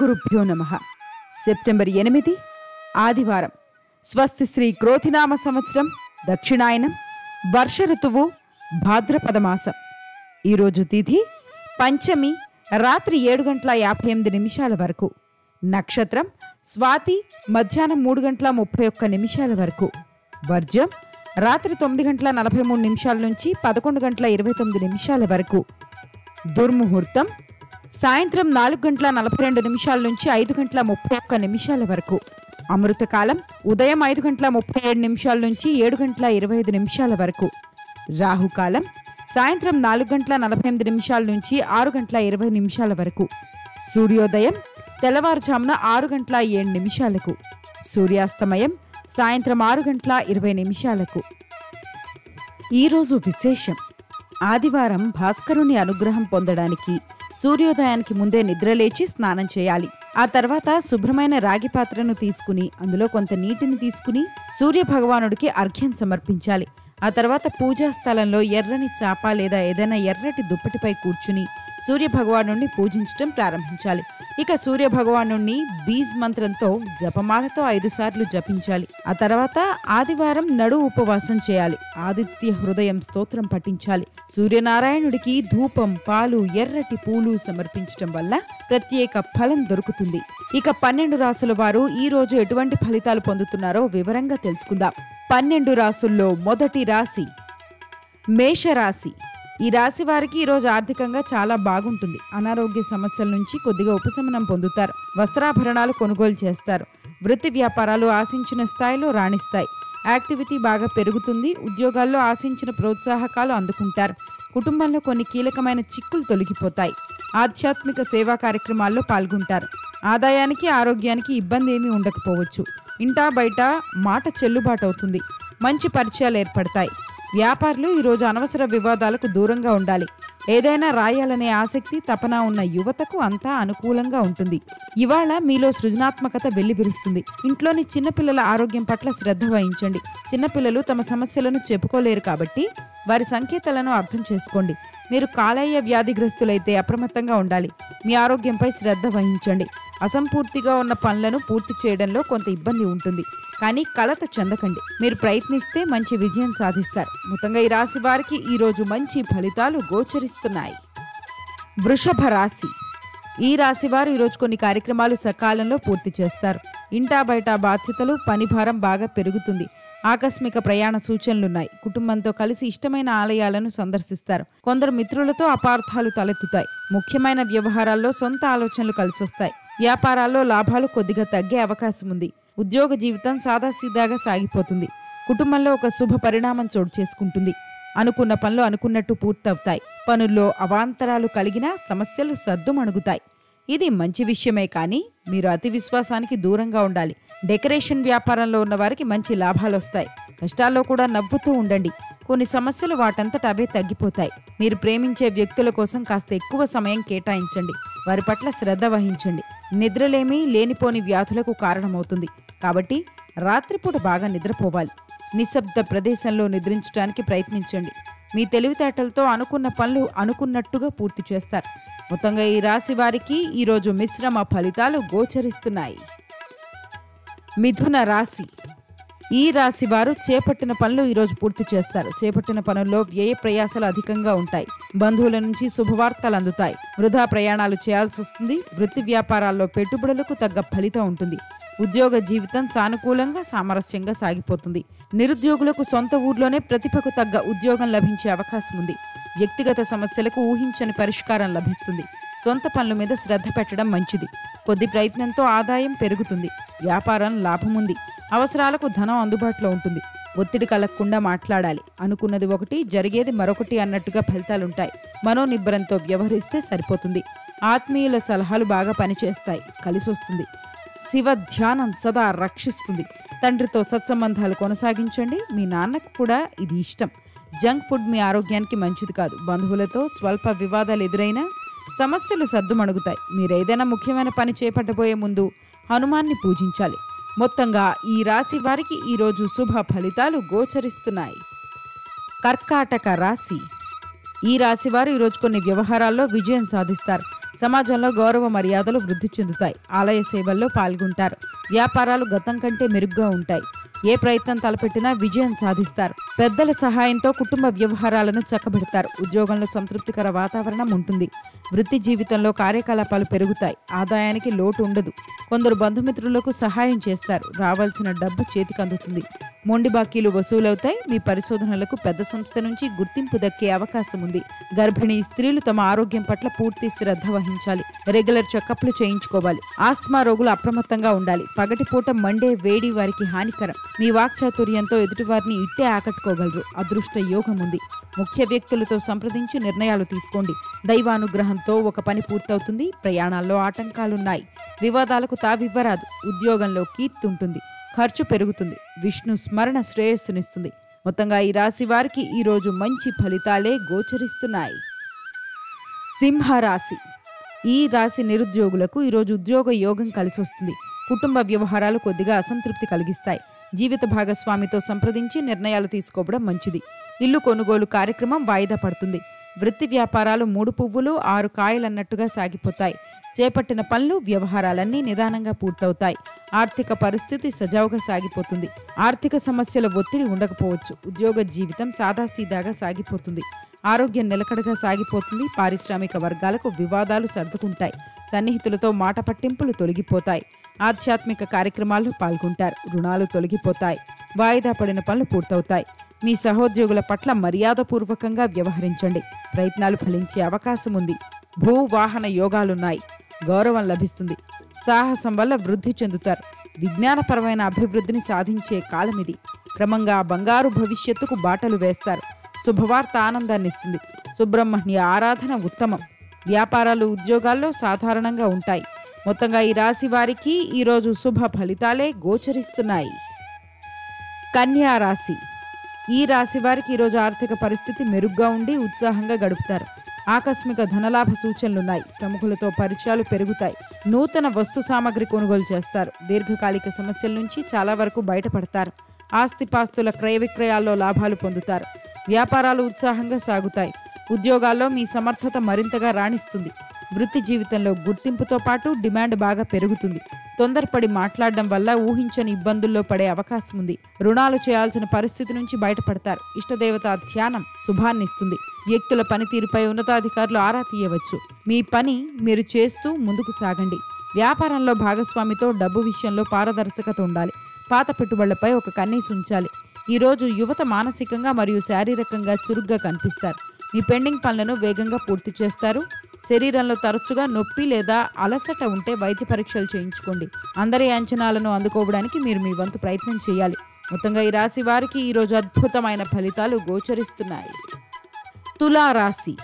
గురుభ్యో నమః. సెప్టెంబర్ 8 ఆదివారం. స్వస్తి శ్రీ క్రోధినామ సంవత్సరం, దక్షిణాయనం, వర్ష ఋతువు, భాద్రపద మాసం. ఈరోజు తిథి పంచమి, రాత్రి 7:58 వరకు. నక్షత్రం స్వాతి, మధ్యాహ్నం 3:31 వరకు. వర్జం రాత్రి 9:43 నుంచి 11:29 వరకు. దుర్ముహూర్తం సాయంత్రం 4:42 నుంచి 5:31 వరకు. అమృతకాలం ఉదయం 5:37 నుంచి 7:25 వరకు. రాహుకాలం సాయంత్రం 4:48 నుంచి 6:20 వరకు. సూర్యోదయం తెల్లవారుజామున 6:07. సూర్యాస్తమయం సాయంత్రం 6:20. ఈరోజు విశేషం. ఆదివారం భాస్కరుని అనుగ్రహం పొందడానికి సూర్యోదయానికి ముందే నిద్రలేచి స్నానం చేయాలి. ఆ తర్వాత శుభ్రమైన రాగి పాత్రను తీసుకుని అందులో కొంత నీటిని తీసుకుని సూర్యభగవానుడికి అర్ఘ్యం సమర్పించాలి. ఆ తర్వాత పూజా స్థలంలో ఎర్రని చాప లేదా ఏదైనా ఎర్రటి దుప్పటిపై కూర్చుని సూర్యభగవానుడిని పూజించడం ప్రారంభించాలి. ఇక సూర్యభగవానుడిని బీజ్ మంత్రంతో జపమాలతో 5 సార్లు జపించాలి. ఆ తర్వాత ఆదివారం నడు ఉపవాసం చేయాలి. ఆదిత్య హృదయం స్తోత్రం పఠించాలి. సూర్యనారాయణుడికి ధూపం, పాలు, ఎర్రటి పూలు సమర్పించడం వల్ల ప్రత్యేక ఫలం దొరుకుతుంది. ఇక 12 రాసుల వారు ఈ రోజు ఎటువంటి ఫలితాలు పొందుతున్నారో వివరంగా తెలుసుకుందాం. 12 రాసుల్లో మొదటి రాశి మేషరాశి. ఈ రాశి వారికి ఈరోజు ఆర్థికంగా చాలా బాగుంటుంది. అనారోగ్య సమస్యల నుంచి కొద్దిగా ఉపశమనం పొందుతారు. వస్త్రాభరణాలు కొనుగోలు చేస్తారు. వృత్తి వ్యాపారాలు ఆశించిన స్థాయిలో రాణిస్తాయి. యాక్టివిటీ బాగా పెరుగుతుంది. ఉద్యోగాల్లో ఆశించిన ప్రోత్సాహకాలు అందుకుంటారు. కుటుంబంలో కొన్ని కీలకమైన చిక్కులు తొలగిపోతాయి. ఆధ్యాత్మిక సేవా కార్యక్రమాల్లో పాల్గొంటారు. ఆదాయానికి ఆరోగ్యానికి ఇబ్బంది ఏమీ ఉండకపోవచ్చు. ఇంటా బయట మాట చెల్లుబాటు అవుతుంది. మంచి పరిచయాలు ఏర్పడతాయి. వ్యాపారులు ఈరోజు అనవసర వివాదాలకు దూరంగా ఉండాలి. ఏదైనా రాయాలనే ఆసక్తి, తపన ఉన్న యువతకు అంతా అనుకూలంగా ఉంటుంది. ఇవాళ మీలో సృజనాత్మకత వెల్లివిరుస్తుంది. ఇంట్లోని చిన్నపిల్లల ఆరోగ్యం పట్ల శ్రద్ధ వహించండి. చిన్నపిల్లలు తమ సమస్యలను చెప్పుకోలేరు కాబట్టి వారి సంకేతాలను అర్థం చేసుకోండి. మీరు కాలేయ వ్యాధిగ్రస్తులైతే అప్రమత్తంగా ఉండాలి. మీ ఆరోగ్యంపై శ్రద్ధ వహించండి. అసంపూర్తిగా ఉన్న పనులను పూర్తి చేయడంలో కొంత ఇబ్బంది ఉంటుంది, కానీ కలత చెందకండి. మీరు ప్రయత్నిస్తే మంచి విజయం సాధిస్తారు. మొత్తంగా ఈ రాశి వారికి ఈరోజు మంచి ఫలితాలు గోచరిస్తున్నాయి. వృషభ రాశి. ఈ రాశి వారు ఈరోజు కొన్ని కార్యక్రమాలు సకాలంలో పూర్తి చేస్తారు. ఇంటా బయట బాధ్యతలు, పని భారం బాగా పెరుగుతుంది. ఆకస్మిక ప్రయాణ సూచనలున్నాయి. కుటుంబంతో కలిసి ఇష్టమైన ఆలయాలను సందర్శిస్తారు. కొందరు మిత్రులతో అపార్థాలు తలెత్తుతాయి. ముఖ్యమైన వ్యవహారాల్లో సొంత ఆలోచనలు కలిసొస్తాయి. వ్యాపారాల్లో లాభాలు కొద్దిగా తగ్గే అవకాశం ఉంది. ఉద్యోగ జీవితం సాదాసీదాగా సాగిపోతుంది. కుటుంబంలో ఒక శుభ పరిణామం చోటు చేసుకుంటుంది. అనుకున్న పనులు అనుకున్నట్టు పూర్తవుతాయి. పనుల్లో అవాంతరాలు కలిగినా సమస్యలు సర్దుమణుగుతాయి. ఇది మంచి విషయమే, కానీ మీరు అతి విశ్వాసానికి దూరంగా ఉండాలి. డెకరేషన్ వ్యాపారంలో ఉన్న వారికి మంచి లాభాలు వస్తాయి. కష్టాల్లో కూడా నవ్వుతూ ఉండండి. కొన్ని సమస్యలు వాటంతట అవే తగ్గిపోతాయి. మీరు ప్రేమించే వ్యక్తుల కోసం కాస్త ఎక్కువ సమయం కేటాయించండి. వారి పట్ల శ్రద్ధ వహించండి. నిద్రలేమి లేనిపోని వ్యాధులకు కారణమవుతుంది. కాబట్టి రాత్రిపూట బాగా నిద్రపోవాలి. నిశ్శబ్ద ప్రదేశంలో నిద్రించడానికి ప్రయత్నించండి. మీ తెలివితేటలతో అనుకున్న పనులు అనుకున్నట్టుగా పూర్తి చేస్తారు. మొత్తంగా ఈ రాశి వారికి ఈరోజు మిశ్రమ ఫలితాలు గోచరిస్తున్నాయి. మిథున రాశి. ఈ రాశి వారు చేపట్టిన పనులు ఈరోజు పూర్తి చేస్తారు. చేపట్టిన పనుల్లో వ్యయ ప్రయాసాలు అధికంగా ఉంటాయి. బంధువుల నుంచి శుభవార్తలు అందుతాయి. వృధా ప్రయాణాలు చేయాల్సి వస్తుంది. వృత్తి వ్యాపారాల్లో పెట్టుబడులకు తగ్గ ఫలితం ఉంటుంది. ఉద్యోగ జీవితం సానుకూలంగా సామరస్యంగా సాగిపోతుంది. నిరుద్యోగులకు సొంత ఊర్లోనే ప్రతిభకు తగ్గ ఉద్యోగం లభించే అవకాశం ఉంది. వ్యక్తిగత సమస్యలకు ఊహించని పరిష్కారం లభిస్తుంది. సొంత పనుల మీద శ్రద్ధ పెట్టడం మంచిది. కొద్ది ప్రయత్నంతో ఆదాయం పెరుగుతుంది. వ్యాపారం లాభముంది. అవసరాలకు ధనం అందుబాటులో ఉంటుంది. ఒత్తిడి కలగకుండా మాట్లాడాలి. అనుకున్నది ఒకటి, జరిగేది మరొకటి అన్నట్టుగా ఫలితాలుంటాయి. మనోనిబ్బరంతో వ్యవహరిస్తే సరిపోతుంది. ఆత్మీయుల సలహాలు బాగా పనిచేస్తాయి. కలిసొస్తుంది. శివ ధ్యానం సదా రక్షిస్తుంది. తండ్రితో సత్సంబంధాలు కొనసాగించండి. మీ నాన్నకు కూడా ఇది ఇష్టం. జంక్ ఫుడ్ మీ ఆరోగ్యానికి మంచిది కాదు. బంధువులతో స్వల్ప వివాదాలు ఎదురైనా సమస్యలు సర్దుమణుగుతాయి. మీరేదైనా ముఖ్యమైన పని చేపట్టబోయే ముందు హనుమాన్ని పూజించాలి. మొత్తంగా ఈ రాశి వారికి ఈరోజు శుభ ఫలితాలు గోచరిస్తున్నాయి. కర్కాటక రాశి. ఈ రాశివారు ఈరోజు కొన్ని వ్యవహారాల్లో విజయం సాధిస్తారు. సమాజంలో గౌరవ మర్యాదలు వృద్ధి చెందుతాయి. ఆలయ సేవల్లో పాల్గొంటారు. వ్యాపారాలు గతం కంటే మెరుగ్గా ఉంటాయి. ఏ ప్రయత్నం తలపెట్టినా విజయం సాధిస్తారు. పెద్దల సహాయంతో కుటుంబ వ్యవహారాలను చక్కబెడతారు. ఉద్యోగంలో సంతృప్తికర వాతావరణం ఉంటుంది. వృత్తి జీవితంలో కార్యకలాపాలు పెరుగుతాయి. ఆదాయానికి లోటు ఉండదు. కొందరు బంధుమిత్రులకు సహాయం చేస్తారు. రావాల్సిన డబ్బు చేతికి అందుతుంది. మొండి బాకీలు వసూలవుతాయి. మీ పరిశోధనలకు పెద్ద సంస్థ నుంచి గుర్తింపు దక్కే అవకాశం ఉంది. గర్భిణీ స్త్రీలు తమ ఆరోగ్యం పట్ల పూర్తి శ్రద్ధ వహించాలి. రెగ్యులర్ చెకప్లు చేయించుకోవాలి. ఆస్తమా రోగులు అప్రమత్తంగా ఉండాలి. పగటిపూట మండే వేడి వారికి హానికరం. మీ వాక్చాతుర్యంతో ఎదుటివారిని ఇట్టే ఆకట్టుకోగలరు. అదృష్ట యోగం ఉంది. ముఖ్య వ్యక్తులతో సంప్రదించి నిర్ణయాలు తీసుకోండి. దైవానుగ్రహంతో ఒక పని పూర్తవుతుంది. ప్రయాణాల్లో ఆటంకాలున్నాయి. వివాదాలకు తావివ్వరాదు. ఉద్యోగంలో కీర్తి ఉంటుంది. ఖర్చు పెరుగుతుంది. విష్ణు స్మరణ శ్రేయస్సునిస్తుంది. మొత్తంగా ఈ రాశి వారికి ఈరోజు మంచి ఫలితాలే గోచరిస్తున్నాయి. సింహరాశి. ఈ రాశి నిరుద్యోగులకు ఈరోజు ఉద్యోగ యోగం కలిసొస్తుంది. కుటుంబ వ్యవహారాలు కొద్దిగా అసంతృప్తి కలిగిస్తాయి. జీవిత భాగస్వామితో సంప్రదించి నిర్ణయాలు తీసుకోవడం మంచిది. ఇల్లు కొనుగోలు కార్యక్రమం వాయిదా పడుతుంది. వృత్తి వ్యాపారాలు 3 పువ్వులు 6 కాయలన్నట్టుగా సాగిపోతాయి. చేపట్టిన పనులు వ్యవహారాలన్నీ నిదానంగా పూర్తవుతాయి. ఆర్థిక పరిస్థితి సజావుగా సాగిపోతుంది. ఆర్థిక సమస్యల ఒత్తిడి ఉండకపోవచ్చు. ఉద్యోగ జీవితం సాదాసీదాగా సాగిపోతుంది. ఆరోగ్యం నిలకడగా సాగిపోతుంది. పారిశ్రామిక వర్గాలకు వివాదాలు సర్దుకుంటాయి. సన్నిహితులతో మాట పట్టింపులు తొలగిపోతాయి. ఆధ్యాత్మిక కార్యక్రమాల్లో పాల్గొంటారు. రుణాలు తొలగిపోతాయి. వాయిదా పడిన పనులు పూర్తవుతాయి. మీ సహోద్యోగుల పట్ల మర్యాదపూర్వకంగా వ్యవహరించండి. ప్రయత్నాలు ఫలించే అవకాశం ఉంది. భూ వాహన యోగాలున్నాయి. గౌరవం లభిస్తుంది. సాహసం వల్ల వృద్ధి చెందుతారు. విజ్ఞానపరమైన అభివృద్ధిని సాధించే కాలమిది. క్రమంగా బంగారు భవిష్యత్తుకు బాటలు వేస్తారు. శుభవార్త ఆనందాన్నిస్తుంది. సుబ్రహ్మణ్య ఆరాధన ఉత్తమం. వ్యాపారాలు ఉద్యోగాల్లో సాధారణంగా ఉంటాయి. మొత్తంగా ఈ రాశి వారికి ఈరోజు శుభ ఫలితాలే గోచరిస్తున్నాయి. కన్యా రాశి. ఈ రాశి వారికి ఈరోజు ఆర్థిక పరిస్థితి మెరుగ్గా ఉండి ఉత్సాహంగా గడుపుతారు. ఆకస్మిక ధనలాభ సూచనలున్నాయి. ప్రముఖులతో పరిచయాలు పెరుగుతాయి. నూతన వస్తు సామగ్రి కొనుగోలు చేస్తారు. దీర్ఘకాలిక సమస్యల నుంచి చాలా వరకు బయటపడతారు. ఆస్తిపాస్తుల క్రయ విక్రయాల్లో లాభాలు పొందుతారు. వ్యాపారాలు ఉత్సాహంగా సాగుతాయి. ఉద్యోగాల్లో మీ సమర్థత మరింతగా రాణిస్తుంది. వృత్తి జీవితంలో గుర్తింపుతో పాటు డిమాండ్ బాగా పెరుగుతుంది. తొందరపడి మాట్లాడడం వల్ల ఊహించని ఇబ్బందుల్లో పడే అవకాశం ఉంది. రుణాలు చేయాల్సిన పరిస్థితి నుంచి బయటపడతారు. ఇష్టదేవత ధ్యానం శుభాన్నిస్తుంది. వ్యక్తుల పనితీరుపై ఉన్నతాధికారులు ఆరా తీయవచ్చు. మీ పని మీరు చేస్తూ ముందుకు సాగండి. వ్యాపారంలో భాగస్వామితో డబ్బు విషయంలో పారదర్శకత ఉండాలి. పాత పెట్టుబడులపై ఒక కన్నీసు ఉంచాలి. ఈరోజు యువత మానసికంగా మరియు శారీరకంగా చురుగ్గా కనిపిస్తారు. మీ పెండింగ్ పనులను వేగంగా పూర్తి చేస్తారు. శరీరంలో తరచుగా నొప్పి లేదా అలసట ఉంటే వైద్య పరీక్షలు చేయించుకోండి. అందరి అంచనాలను అందుకోవడానికి మీరు మీ వంతు ప్రయత్నం చేయాలి. మొత్తంగా ఈ రాశి వారికి ఈరోజు అద్భుతమైన ఫలితాలు గోచరిస్తున్నాయి. తులా రాశి.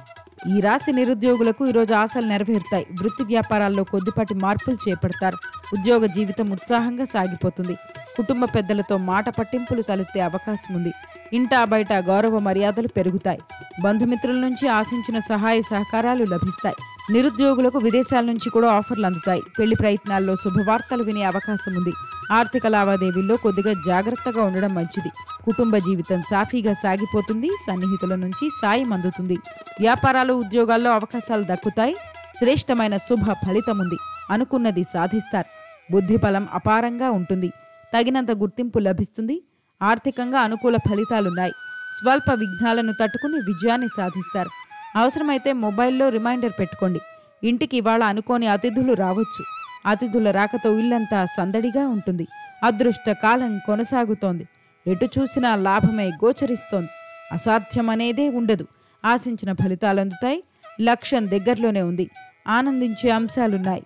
ఈ రాశి నిరుద్యోగులకు ఈరోజు ఆశలు నెరవేరుతాయి. వృత్తి వ్యాపారాల్లో కొద్దిపాటి మార్పులు చేపడతారు. ఉద్యోగ జీవితం ఉత్సాహంగా సాగిపోతుంది. కుటుంబ పెద్దలతో మాట పట్టింపులు తలెత్తే అవకాశం ఉంది. ఇంటా బయట గౌరవ మర్యాదలు పెరుగుతాయి. బంధుమిత్రుల నుంచి ఆశించిన సహాయ సహకారాలు లభిస్తాయి. నిరుద్యోగులకు విదేశాల నుంచి కూడా ఆఫర్లు అందుతాయి. పెళ్లి ప్రయత్నాల్లో శుభవార్తలు వినే అవకాశం ఉంది. ఆర్థిక లావాదేవీల్లో కొద్దిగా జాగ్రత్తగా ఉండడం మంచిది. కుటుంబ జీవితం సాఫీగా సాగిపోతుంది. సన్నిహితుల నుంచి సాయం అందుతుంది. వ్యాపారాలు ఉద్యోగాల్లో అవకాశాలు దక్కుతాయి. శ్రేష్టమైన శుభ ఫలితం ఉంది. అనుకున్నది సాధిస్తారు. బుద్ధిబలం అపారంగా ఉంటుంది. తగినంత గుర్తింపు లభిస్తుంది. ఆర్థికంగా అనుకూల ఫలితాలున్నాయి. స్వల్ప విఘ్నాలను తట్టుకుని విజయాన్ని సాధిస్తారు. అవసరమైతే మొబైల్లో రిమైండర్ పెట్టుకోండి. ఇంటికి ఇవాళ అనుకోని అతిథులు రావచ్చు. అతిథుల రాకతో ఇల్లంతా సందడిగా ఉంటుంది. అదృష్ట కాలం కొనసాగుతోంది. ఎటు చూసినా లాభమే గోచరిస్తోంది. అసాధ్యమనేదే ఉండదు. ఆశించిన ఫలితాలు అందుతాయి. లక్ష్యం దగ్గరలోనే ఉంది. ఆనందించే అంశాలున్నాయి.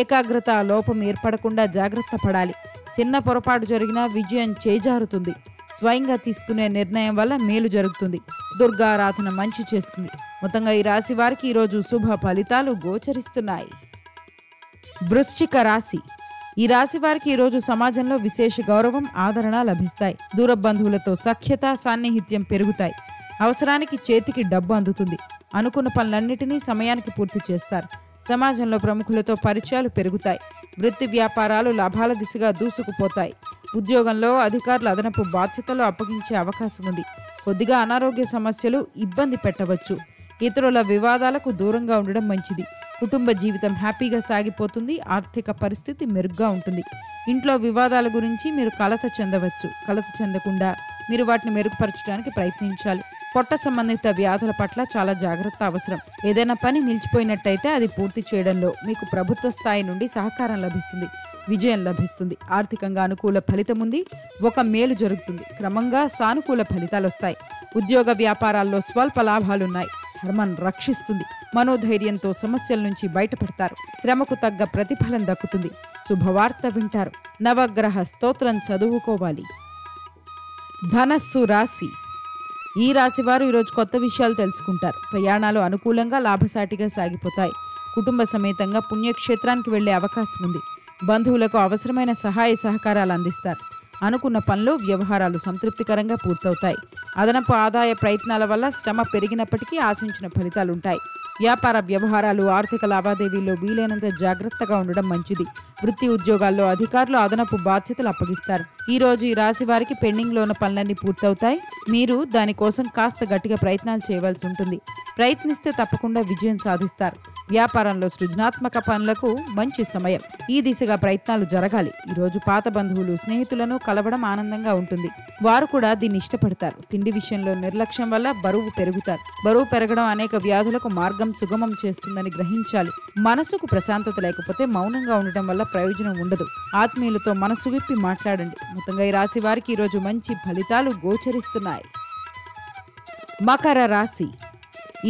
ఏకాగ్రత లోపం ఏర్పడకుండా జాగ్రత్త పడాలి. చిన్న పొరపాటు జరిగినా విజయం చేజారుతుంది. స్వయంగా తీసుకునే నిర్ణయం వల్ల మేలు జరుగుతుంది. దుర్గారాధన మంచి చేస్తుంది. మొత్తంగా ఈ రాశి వారికి ఈరోజు శుభ ఫలితాలు గోచరిస్తున్నాయి. వృశ్చిక రాశి. ఈ రాశి వారికి ఈరోజు సమాజంలో విశేష గౌరవం ఆదరణ లభిస్తాయి. దూర బంధువులతో సఖ్యత సాన్నిహిత్యం పెరుగుతాయి. అవసరానికి చేతికి డబ్బు అందుతుంది. అనుకున్న పనులన్నిటినీ సమయానికి పూర్తి చేస్తారు. సమాజంలో ప్రముఖులతో పరిచయాలు పెరుగుతాయి. వృత్తి వ్యాపారాలు లాభాల దిశగా దూసుకుపోతాయి. ఉద్యోగంలో అధికారులు అదనపు బాధ్యతలు అప్పగించే అవకాశం ఉంది. కొద్దిగా అనారోగ్య సమస్యలు ఇబ్బంది పెట్టవచ్చు. ఇతరుల వివాదాలకు దూరంగా ఉండడం మంచిది. కుటుంబ జీవితం హ్యాపీగా సాగిపోతుంది. ఆర్థిక పరిస్థితి మెరుగ్గా ఉంటుంది. ఇంట్లో వివాదాల గురించి మీరు కలత చెందవచ్చు. కలత చెందకుండా మీరు వాటిని మెరుగుపరచడానికి ప్రయత్నించాలి. పొట్ట సంబంధిత వ్యాధుల పట్ల చాలా జాగ్రత్త అవసరం. ఏదైనా పని నిలిచిపోయినట్టయితే అది పూర్తి చేయడంలో మీకు ప్రభుత్వ స్థాయి నుండి సహకారం లభిస్తుంది. విజయం లభిస్తుంది. ఆర్థికంగా అనుకూల ఫలితం ఉంది. ఒక మేలు జరుగుతుంది. క్రమంగా సానుకూల ఫలితాలు వస్తాయి. ఉద్యోగ వ్యాపారాల్లో స్వల్ప లాభాలున్నాయి. ధర్మం రక్షిస్తుంది. మనోధైర్యంతో సమస్యల నుంచి బయటపడతారు. శ్రమకు తగ్గ ప్రతిఫలం దక్కుతుంది. శుభవార్త వింటారు. నవగ్రహ స్తోత్రం చదువుకోవాలి. ధనస్సు రాశి. ఈ రాశి వారు ఈరోజు కొత్త విషయాలు తెలుసుకుంటారు. ప్రయాణాలు అనుకూలంగా లాభసాటిగా సాగిపోతాయి. కుటుంబ సమేతంగా పుణ్యక్షేత్రానికి వెళ్లే అవకాశం ఉంది. బంధువులకు అవసరమైన సహాయ సహకారాలు అందిస్తారు. అనుకున్న పనులు వ్యవహారాలు సంతృప్తికరంగా పూర్తవుతాయి. అదనపు ఆదాయ ప్రయత్నాల వల్ల శ్రమ పెరిగినప్పటికీ ఆశించిన ఫలితాలుంటాయి. వ్యాపార వ్యవహారాలు ఆర్థిక లావాదేవీల్లో వీలైనంత జాగ్రత్తగా ఉండడం మంచిది. వృత్తి ఉద్యోగాల్లో అధికారులు అదనపు బాధ్యతలు అప్పగిస్తారు. ఈ రోజు ఈ రాశి వారికి పెండింగ్లో ఉన్న పనులన్నీ పూర్తవుతాయి. మీరు దానికోసం కాస్త గట్టిగా ప్రయత్నాలు చేయవలసి ఉంటుంది. ప్రయత్నిస్తే తప్పకుండా విజయం సాధిస్తారు. వ్యాపారంలో సృజనాత్మక పనులకు మంచి సమయం. ఈ దిశగా ప్రయత్నాలు జరగాలి. ఈరోజు పాత బంధువులు స్నేహితులను కలవడం ఆనందంగా ఉంటుంది. వారు కూడా దీన్ని ఇష్టపడతారు. తిండి విషయంలో నిర్లక్ష్యం వల్ల బరువు పెరుగుతారు. బరువు పెరగడం అనేక వ్యాధులకు మార్గం సుగమం చేస్తుందని గ్రహించాలి. మనసుకు ప్రశాంతత లేకపోతే మౌనంగా ఉండటం వల్ల ప్రయోజనం ఉండదు. ఆత్మీయులతో మనసు విప్పి మాట్లాడండి. మొత్తంగా ఈ రాశి వారికి ఈరోజు మంచి ఫలితాలు గోచరిస్తున్నాయి. మకర రాశి.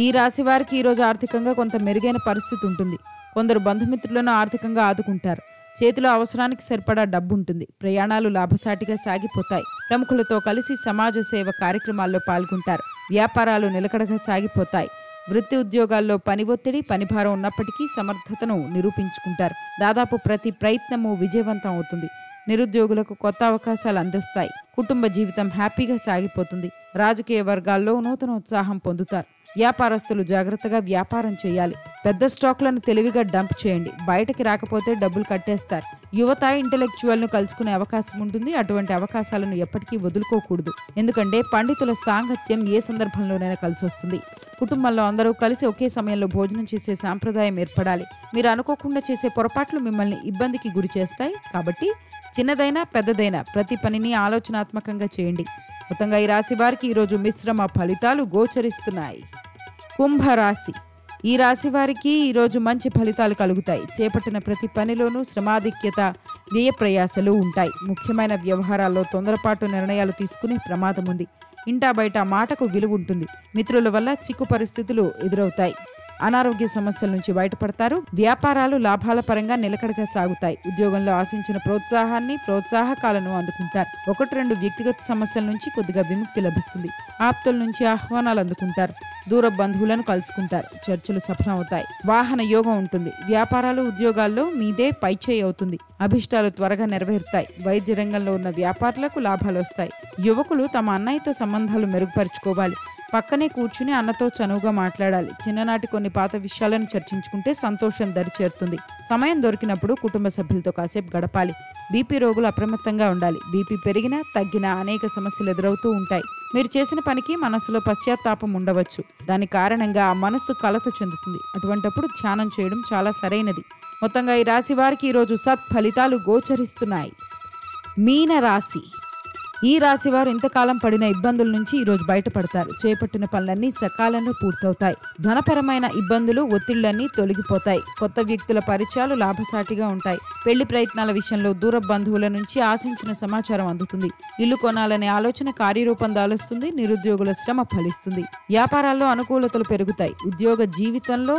ఈ రాశి వారికి ఈరోజు ఆర్థికంగా కొంత మెరుగైన పరిస్థితి ఉంటుంది. కొందరు బంధుమిత్రులను ఆర్థికంగా ఆదుకుంటారు. చేతిలో అవసరానికి సరిపడా డబ్బు ఉంటుంది. ప్రయాణాలు లాభసాటిగా సాగిపోతాయి. ప్రముఖులతో కలిసి సమాజ సేవ కార్యక్రమాల్లో పాల్గొంటారు. వ్యాపారాలు నిలకడగా సాగిపోతాయి. వృత్తి ఉద్యోగాల్లో పని ఒత్తిడి పనిభారం ఉన్నప్పటికీ సమర్థతను నిరూపించుకుంటారు. దాదాపు ప్రతి ప్రయత్నము విజయవంతం అవుతుంది. నిరుద్యోగులకు కొత్త అవకాశాలు అందిస్తాయి. కుటుంబ జీవితం హ్యాపీగా సాగిపోతుంది. రాజకీయ వర్గాల్లో నూతన ఉత్సాహం పొందుతారు. వ్యాపారస్తులు జాగ్రత్తగా వ్యాపారం చేయాలి. పెద్ద స్టాక్లను తెలివిగా డంప్ చేయండి. బయటకి రాకపోతే డబ్బులు కట్టేస్తారు. యువత ఇంటెలెక్చువల్ను కలుసుకునే అవకాశం ఉంటుంది. అటువంటి అవకాశాలను ఎప్పటికీ వదులుకోకూడదు. ఎందుకంటే పండితుల సాంగత్యం ఏ సందర్భంలోనైనా కలిసి వస్తుంది. కుటుంబంలో అందరూ కలిసి ఒకే సమయంలో భోజనం చేసే సాంప్రదాయం ఏర్పడాలి. మీరు అనుకోకుండా చేసే పొరపాట్లు మిమ్మల్ని ఇబ్బందికి గురి చేస్తాయి. కాబట్టి చిన్నదైనా పెద్దదైనా ప్రతి పనిని ఆలోచనాత్మకంగా చేయండి. మొత్తంగా ఈ రాశి వారికి ఈరోజు మిశ్రమ ఫలితాలు గోచరిస్తున్నాయి. కుంభరాశి. ఈ రాశి వారికి ఈరోజు మంచి ఫలితాలు కలుగుతాయి. చేపట్టిన ప్రతి పనిలోనూ శ్రమాధిక్యత వ్యయ ప్రయాసలు ఉంటాయి. ముఖ్యమైన వ్యవహారాల్లో తొందరపాటు నిర్ణయాలు తీసుకునే ప్రమాదం ఉంది. ఇంటా బయట మాటకు విలువ ఉంటుంది. మిత్రుల వల్ల చిక్కు పరిస్థితులు ఎదురవుతాయి. అనారోగ్య సమస్యల నుంచి బయటపడతారు. వ్యాపారాలు లాభాల పరంగా నిలకడగా సాగుతాయి. ఉద్యోగంలో ఆశించిన ప్రోత్సాహకాలను అందుకుంటారు. 1-2 వ్యక్తిగత సమస్యల నుంచి కొద్దిగా విముక్తి లభిస్తుంది. ఆప్తుల నుంచి ఆహ్వానాలు అందుకుంటారు. దూర బంధువులను కలుసుకుంటారు. చర్చలు సఫలమవుతాయి. వాహన యోగం ఉంటుంది. వ్యాపారాలు ఉద్యోగాల్లో మీదే పైచేయి అవుతుంది. అభిష్టాలు త్వరగా నెరవేరుతాయి. వైద్య రంగంలో ఉన్న వ్యాపారులకు లాభాలు వస్తాయి. యువకులు తమ అన్నయ్యతో సంబంధాలు మెరుగుపరుచుకోవాలి. పక్కనే కూర్చుని అన్నతో చనువుగా మాట్లాడాలి. చిన్ననాటి కొన్ని పాత విషయాలను చర్చించుకుంటే సంతోషం దరిచేరుతుంది. సమయం దొరికినప్పుడు కుటుంబ సభ్యులతో కాసేపు గడపాలి. బీపీ రోగులు అప్రమత్తంగా ఉండాలి. బీపీ పెరిగినా తగ్గినా అనేక సమస్యలు ఎదురవుతూ ఉంటాయి. మీరు చేసిన పనికి మనసులో పశ్చాత్తాపం ఉండవచ్చు. దాని కారణంగా ఆ మనస్సు కలత చెందుతుంది. అటువంటప్పుడు ధ్యానం చేయడం చాలా సరైనది. మొత్తంగా ఈ రాశి వారికి ఈరోజు సత్ఫలితాలు గోచరిస్తున్నాయి. మీన రాశి. ఈ రాశి వారు ఇంతకాలం పడిన ఇబ్బందుల నుంచి ఈరోజు బయటపడతారు. చేపట్టిన పనులన్నీ సకాలంలో పూర్తవుతాయి. ధనపరమైన ఇబ్బందులు ఒత్తిళ్లన్నీ తొలగిపోతాయి. కొత్త వ్యక్తుల పరిచయాలు లాభసాటిగా ఉంటాయి. పెళ్లి ప్రయత్నాల విషయంలో దూర బంధువుల నుంచి ఆశించిన సమాచారం అందుతుంది. ఇల్లు కొనాలనే ఆలోచన కార్యరూపం దాలుస్తుంది. నిరుద్యోగుల శ్రమ ఫలిస్తుంది. వ్యాపారాల్లో అనుకూలతలు పెరుగుతాయి. ఉద్యోగ జీవితంలో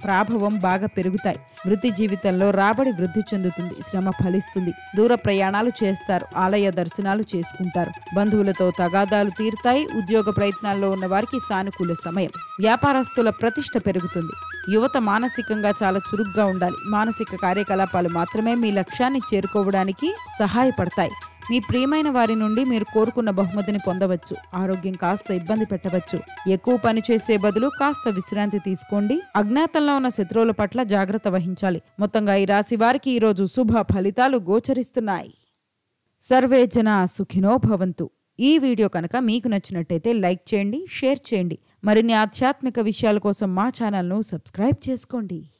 ప్రాభవం బాగా పెరుగుతాయి. వృత్తి జీవితంలో రాబడి వృద్ధి చెందుతుంది. శ్రమ ఫలిస్తుంది. దూర ప్రయాణాలు చేస్తారు. ఆలయ దర్శనాలు చేసుకుంటారు. బంధువులతో తగాదాలు తీరుతాయి. ఉద్యోగ ప్రయత్నాల్లో ఉన్న వారికి సానుకూల సమయం. వ్యాపారస్తుల ప్రతిష్ట పెరుగుతుంది. యువత మానసికంగా చాలా చురుగ్గా ఉండాలి. మానసిక కార్యకలాపాలు మాత్రమే మీ లక్ష్యాన్ని చేరుకోవడానికి సహాయపడతాయి. మీ ప్రియమైన వారి నుండి మీరు కోరుకున్న బహుమతిని పొందవచ్చు. ఆరోగ్యం కాస్త ఇబ్బంది పెట్టవచ్చు. ఎక్కువ పని చేసే బదులు కాస్త విశ్రాంతి తీసుకోండి. అజ్ఞాతంలో ఉన్న శత్రువుల పట్ల జాగ్రత్త వహించాలి. మొత్తంగా ఈ రాశి వారికి ఈరోజు శుభ ఫలితాలు గోచరిస్తున్నాయి. సర్వే జనా సుఖినో భవంతు. ఈ వీడియో కనుక మీకు నచ్చినట్టయితే లైక్ చేయండి, షేర్ చేయండి. మరిన్ని ఆధ్యాత్మిక విషయాల కోసం మా ఛానల్ను సబ్స్క్రైబ్ చేసుకోండి.